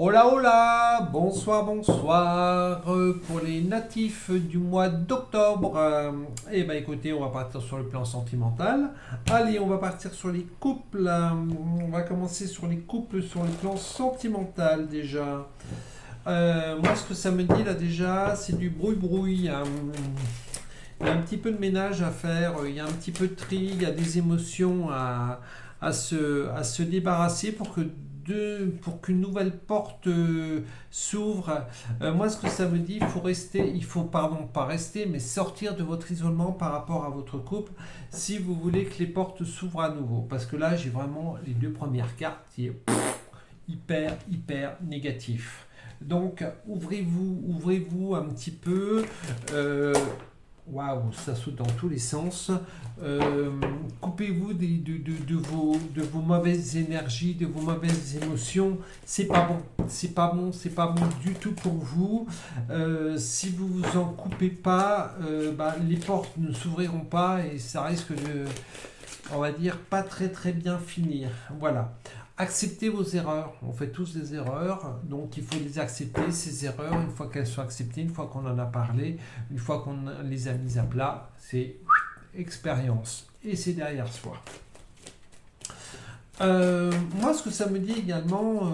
Hola hola, bonsoir bonsoir pour les natifs du mois d'octobre. Eh ben écoutez, on va partir sur le plan sentimental. Allez, on va partir sur les couples. On va commencer sur les couples sur le plan sentimental déjà. Moi, ce que ça me dit là déjà, c'est du brouille-brouille. Il y a un petit peu de ménage à faire, il y a un petit peu de tri, il y a des émotions à se débarrasser pour qu'une nouvelle porte s'ouvre. Moi, ce que ça me dit, il faut, pardon, pas rester, mais sortir de votre isolement par rapport à votre couple si vous voulez que les portes s'ouvrent à nouveau. Parce que là, j'ai vraiment les deux premières cartes qui est hyper négatif. Donc, ouvrez-vous un petit peu. Euh, Waouh, ça saute dans tous les sens. Coupez-vous de vos mauvaises énergies, de vos mauvaises émotions. C'est pas bon. C'est pas bon du tout pour vous. Si vous vous en coupez pas, les portes ne s'ouvriront pas et ça risque de, on va dire, pas très bien finir. Voilà. Acceptez vos erreurs. On fait tous des erreurs, donc il faut les accepter, ces erreurs, une fois qu'elles sont acceptées, une fois qu'on en a parlé, une fois qu'on les a mises à plat, c'est expérience et c'est derrière soi. Moi, ce que ça me dit également,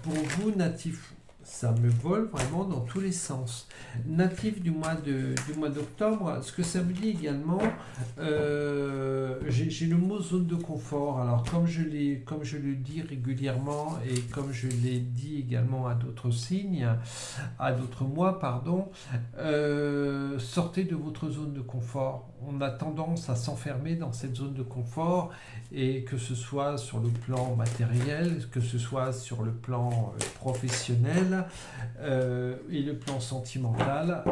pour vous, natifs, ça me vole vraiment dans tous les sens. Natif du mois d'octobre, ce que ça me dit également, j'ai le mot zone de confort. Alors, comme je le dis régulièrement et comme je l'ai dit également à d'autres signes, à d'autres mois, pardon, sortez de votre zone de confort. On a tendance à s'enfermer dans cette zone de confort et que ce soit sur le plan matériel, que ce soit sur le plan professionnel et le plan sentimental,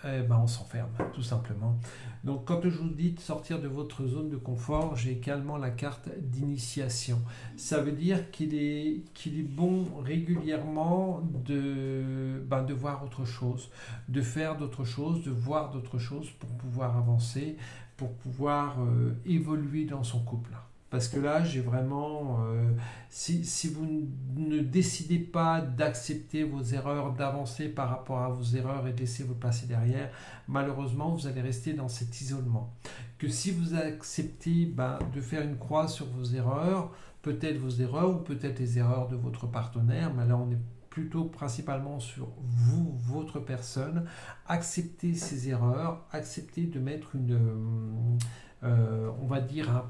on s'enferme tout simplement. Donc quand je vous dis de sortir de votre zone de confort, j'ai également la carte d'initiation. Ça veut dire qu'il est bon régulièrement de voir autre chose, de faire d'autres choses, de voir d'autres choses pour pouvoir avancer, pour pouvoir évoluer dans son couple. Parce que là, j'ai vraiment, si vous ne décidez pas d'accepter vos erreurs, d'avancer par rapport à vos erreurs et de laisser vous passer derrière, malheureusement, vous allez rester dans cet isolement. Que si vous acceptez de faire une croix sur vos erreurs, peut-être vos erreurs ou peut-être les erreurs de votre partenaire, mais là, on est plutôt principalement sur vous, votre personne, acceptez ces erreurs, acceptez de mettre on va dire un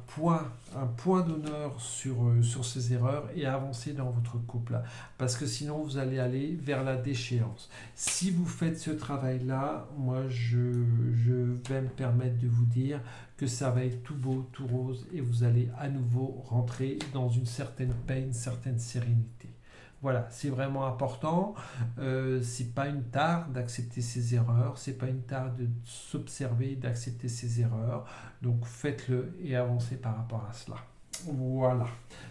point d'honneur sur ces erreurs et avancer dans votre couple. Parce que sinon, vous allez aller vers la déchéance. Si vous faites ce travail-là, moi, je vais me permettre de vous dire que ça va être tout beau, tout rose et vous allez à nouveau rentrer dans une certaine paix, une certaine sérénité. Voilà, c'est vraiment important. C'est pas une tare d'accepter ses erreurs, c'est pas une tare de s'observer, d'accepter ses erreurs. Donc faites-le et avancez par rapport à cela. Voilà.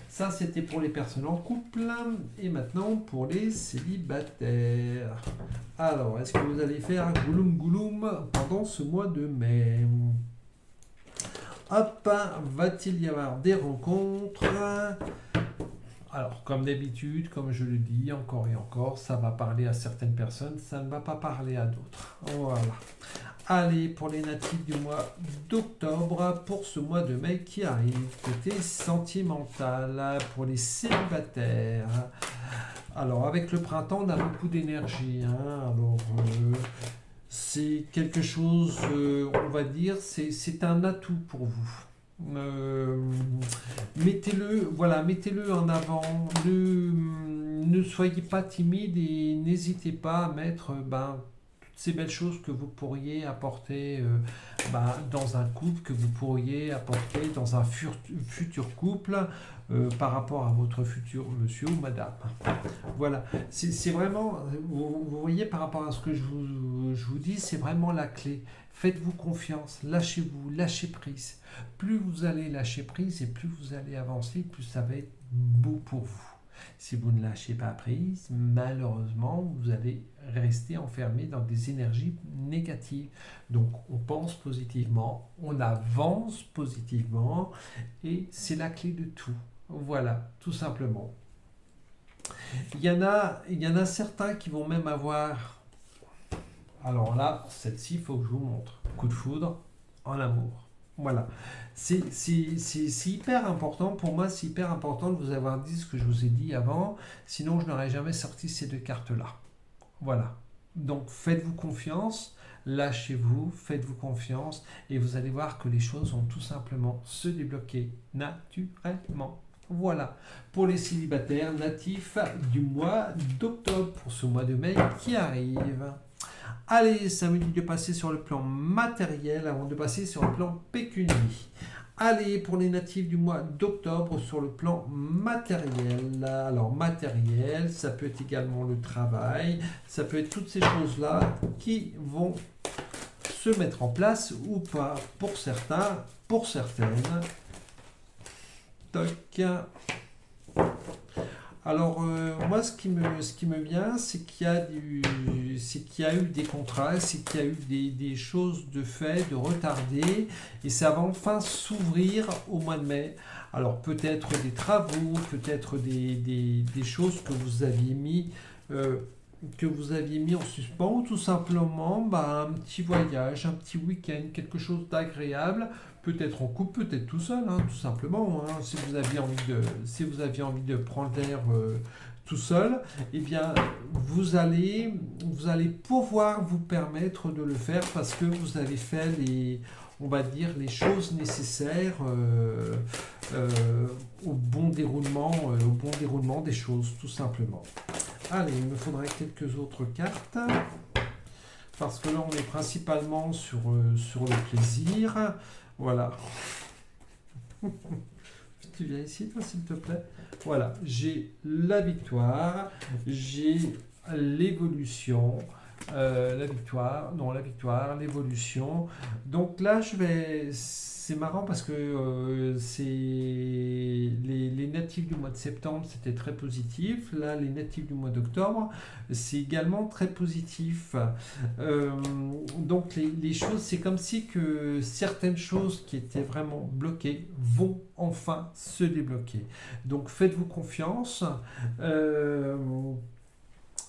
Ça, c'était pour les personnes en couple. Et maintenant, pour les célibataires. Alors, est-ce que vous allez faire gouloum gouloum pendant ce mois de mai? Hop, va-t-il y avoir des rencontres? Alors, comme d'habitude, comme je le dis encore et encore, ça va parler à certaines personnes, ça ne va pas parler à d'autres. Voilà. Allez, pour les natifs du mois d'octobre, pour ce mois de mai qui arrive, côté sentimental, pour les célibataires. Alors, avec le printemps, on a beaucoup d'énergie. Alors, c'est quelque chose, on va dire, c'est un atout pour vous. Euh, mettez-le en avant. Ne soyez pas timide et n'hésitez pas à mettre toutes ces belles choses que vous pourriez apporter dans un couple, que vous pourriez apporter dans un futur couple par rapport à votre futur monsieur ou madame. Voilà, c'est vraiment, vous voyez par rapport à ce que je vous dis, c'est vraiment la clé. Faites-vous confiance, lâchez-vous, lâchez prise. Plus vous allez lâcher prise et plus vous allez avancer, plus ça va être beau pour vous. Si vous ne lâchez pas prise, malheureusement, vous allez rester enfermé dans des énergies négatives. Donc, on pense positivement, on avance positivement et c'est la clé de tout. Voilà, tout simplement. Il y en a certains qui vont même avoir... Alors là, celle-ci, il faut que je vous montre. Coup de foudre en amour. Voilà. C'est hyper important. Pour moi, c'est hyper important de vous avoir dit ce que je vous ai dit avant. Sinon, je n'aurais jamais sorti ces deux cartes-là. Voilà. Donc, faites-vous confiance. Lâchez-vous, faites-vous confiance. Et vous allez voir que les choses vont tout simplement se débloquer naturellement. Voilà, pour les célibataires natifs du mois d'octobre, pour ce mois de mai qui arrive. Allez, ça me dit de passer sur le plan matériel avant de passer sur le plan pécunier. Allez, pour les natifs du mois d'octobre, sur le plan matériel. Alors, matériel, ça peut être également le travail, ça peut être toutes ces choses-là qui vont se mettre en place ou pas pour certains, pour certaines. Toc. Alors, moi, ce qui me vient, c'est qu'il y a eu des contrats, c'est qu'il y a eu des choses de fait, de retardées, et ça va enfin s'ouvrir au mois de mai. Alors, peut-être des travaux, peut-être des choses que vous aviez mis en suspens, ou tout simplement un petit voyage, un petit week-end, quelque chose d'agréable, peut-être en couple, peut-être tout seul, hein, tout simplement. Hein, si vous aviez envie de prendre l'air tout seul, eh bien, vous allez pouvoir vous permettre de le faire parce que vous avez fait on va dire, les choses nécessaires au bon déroulement des choses, tout simplement. Allez, il me faudrait quelques autres cartes, parce que là, on est principalement sur le plaisir. Voilà. Tu viens ici, toi, s'il te plaît. Voilà, j'ai la victoire, j'ai l'évolution, l'évolution. Donc là, c'est marrant parce que les natifs du mois de septembre, c'était très positif. Là, les natifs du mois d'octobre, c'est également très positif. Donc les choses, c'est comme si que certaines choses qui étaient vraiment bloquées vont enfin se débloquer. Donc faites-vous confiance.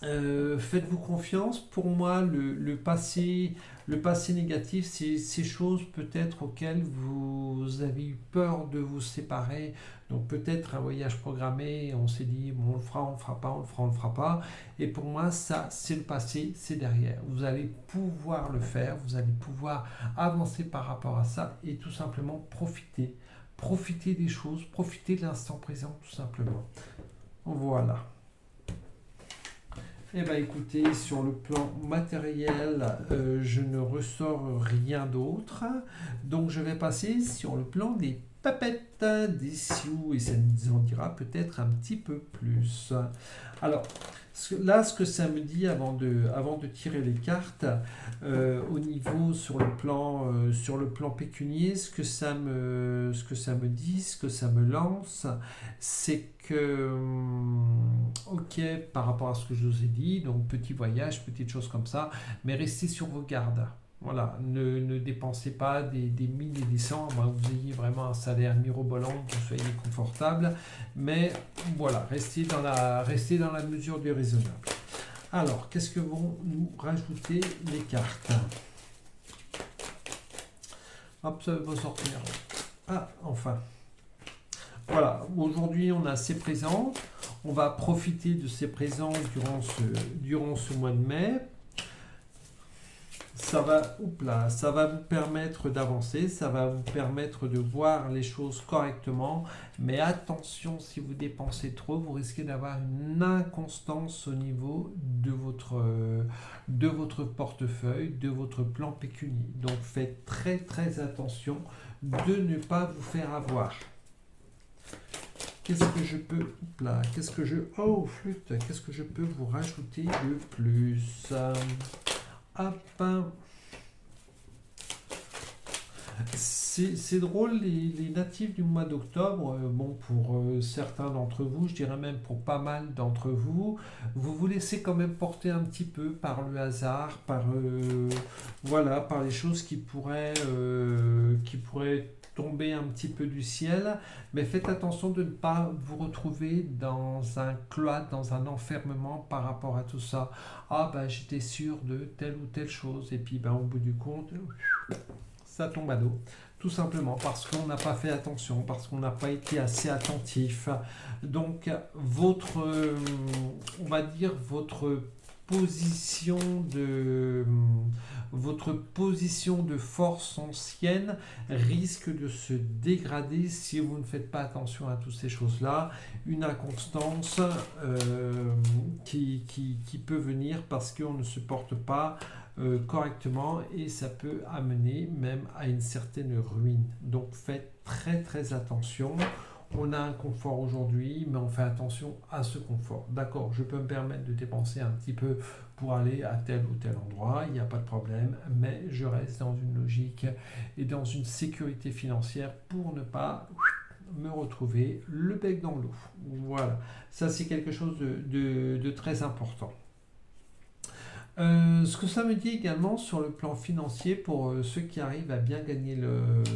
Faites-vous confiance. Pour moi, le passé négatif, c'est ces choses peut-être auxquelles vous avez eu peur de vous séparer. Donc peut-être un voyage programmé, on s'est dit, bon, on le fera, on le fera pas, on le fera, on le fera pas. Et pour moi, ça, c'est le passé, c'est derrière. Vous allez pouvoir le faire, vous allez pouvoir avancer par rapport à ça et tout simplement profiter. Profiter des choses, profiter de l'instant présent, tout simplement. Voilà. Eh bien écoutez, sur le plan matériel, je ne ressors rien d'autre. Donc je vais passer sur le plan des papettes, des sioux, et ça nous en dira peut-être un petit peu plus. Alors, là, ce que ça me dit avant de tirer les cartes, au niveau sur le plan pécunier, ce que ça me dit, ce que ça me lance, c'est que, ok, par rapport à ce que je vous ai dit, donc petit voyage, petite chose comme ça, mais restez sur vos gardes. Voilà, ne dépensez pas des mille et des cents, à moins que vous ayez vraiment un salaire mirobolant, que vous soyez confortable. Mais voilà, restez dans la mesure du raisonnable. Alors, qu'est-ce que vont nous rajouter les cartes? Hop, ça va sortir. Ah, enfin. Voilà, aujourd'hui on a ces présents. On va profiter de ces présents durant ce mois de mai. Ça va vous permettre d'avancer, ça va vous permettre de voir les choses correctement, mais attention, si vous dépensez trop, vous risquez d'avoir une inconstance au niveau de votre portefeuille, de votre plan pécunier. Donc faites très très attention de ne pas vous faire avoir. Qu'est-ce que je peux... Oh, flûte, qu'est-ce que je peux vous rajouter de plus? Hop. C'est drôle, les natifs du mois d'octobre, bon, pour certains d'entre vous, je dirais même pour pas mal d'entre vous, vous vous laissez quand même porter un petit peu par le hasard, par les choses qui pourraient tomber un petit peu du ciel, mais faites attention de ne pas vous retrouver dans un cloître, dans un enfermement par rapport à tout ça. Ah ben j'étais sûr de telle ou telle chose, et puis ben, au bout du compte, ça tombe à l'eau. Tout simplement parce qu'on n'a pas fait attention, parce qu'on n'a pas été assez attentif. Donc on va dire position de votre position de force ancienne risque de se dégrader si vous ne faites pas attention à toutes ces choses-là. Une inconstance qui peut venir parce qu'on ne se porte pas correctement et ça peut amener même à une certaine ruine. Donc faites très très attention. On a un confort aujourd'hui, mais on fait attention à ce confort. D'accord, je peux me permettre de dépenser un petit peu pour aller à tel ou tel endroit, il n'y a pas de problème, mais je reste dans une logique et dans une sécurité financière pour ne pas me retrouver le bec dans l'eau. Voilà, ça c'est quelque chose de très important. Ce que ça me dit également sur le plan financier pour ceux qui arrivent à bien gagner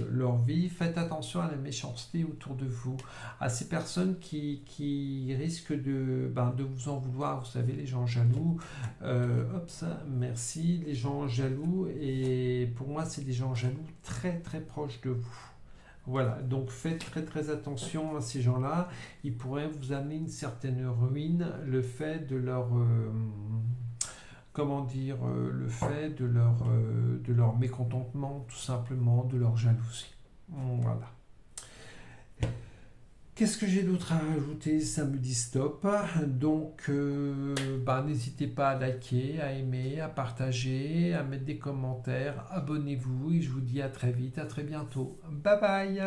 leur vie, faites attention à la méchanceté autour de vous, à ces personnes qui risquent de vous en vouloir, vous savez, les gens jaloux. Hop, ça, merci, les gens jaloux, et pour moi, c'est des gens jaloux très très proches de vous. Voilà, donc faites très très attention à ces gens-là, ils pourraient vous amener une certaine ruine, le fait de leur le fait de leur mécontentement, tout simplement, de leur jalousie. Voilà. Qu'est-ce que j'ai d'autre à rajouter? Ça me dit stop. Donc, n'hésitez pas à liker, à aimer, à partager, à mettre des commentaires. Abonnez-vous et je vous dis à très vite, à très bientôt. Bye bye!